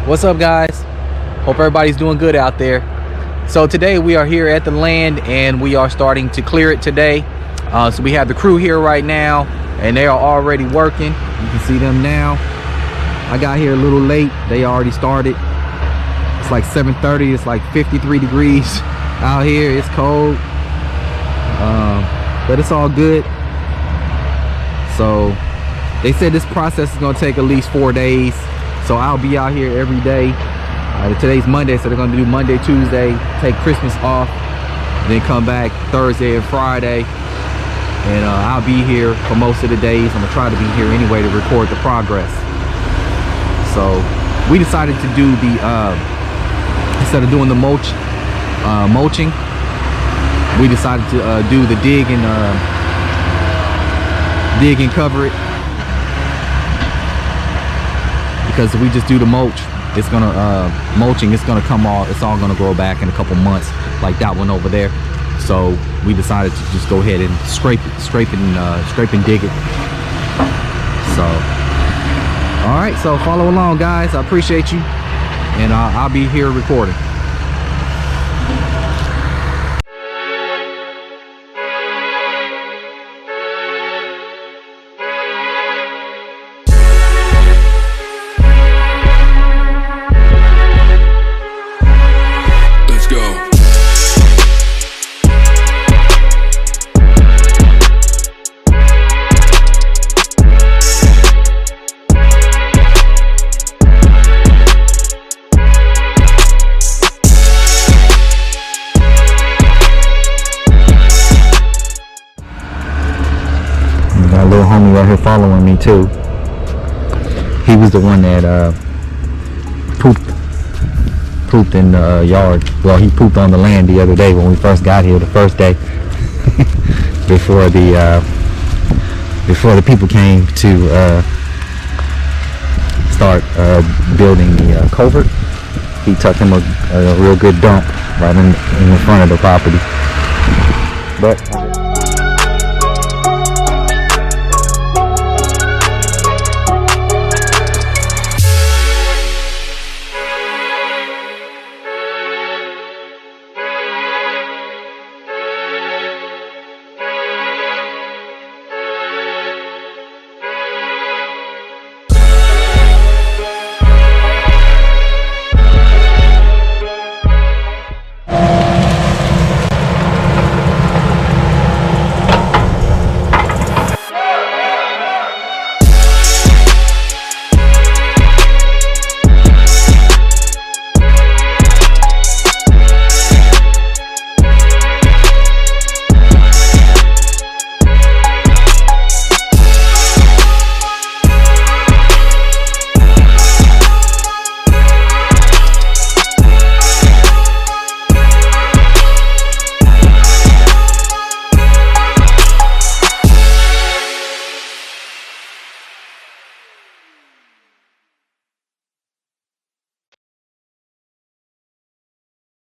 What's up, guys? Hope everybody's doing good out there. So today we are here at the land and we are starting to clear it today. So we have the crew here right now and they are already working. You can see them now. I got here a little late. They already started. It's like 7:30. It's like 53 degrees out here. It's cold, but it's all good. So they said this process is gonna take at least 4 days. So I'll be out here every day. Today's Monday, so they're gonna do Monday, Tuesday, take Christmas off, then come back Thursday and Friday. And I'll be here for most of the days. I'm gonna try to be here anyway to record the progress. So we decided to do the, instead of doing the mulching, we decided to do the dig and cover it. Because if we just do the mulch, it's gonna mulching, it's gonna come all, it's all gonna grow back in a couple months, like that one over there. So we decided to just go ahead and scrape and dig it. So all right, so follow along, guys. I appreciate you, and I'll be here recording. Little homie right here following me too. He was the one that pooped in the yard. Well, he pooped on the land the other day when we first got here, the first day before the people came to start building the culvert. He tucked him a real good dump right in the front of the property. But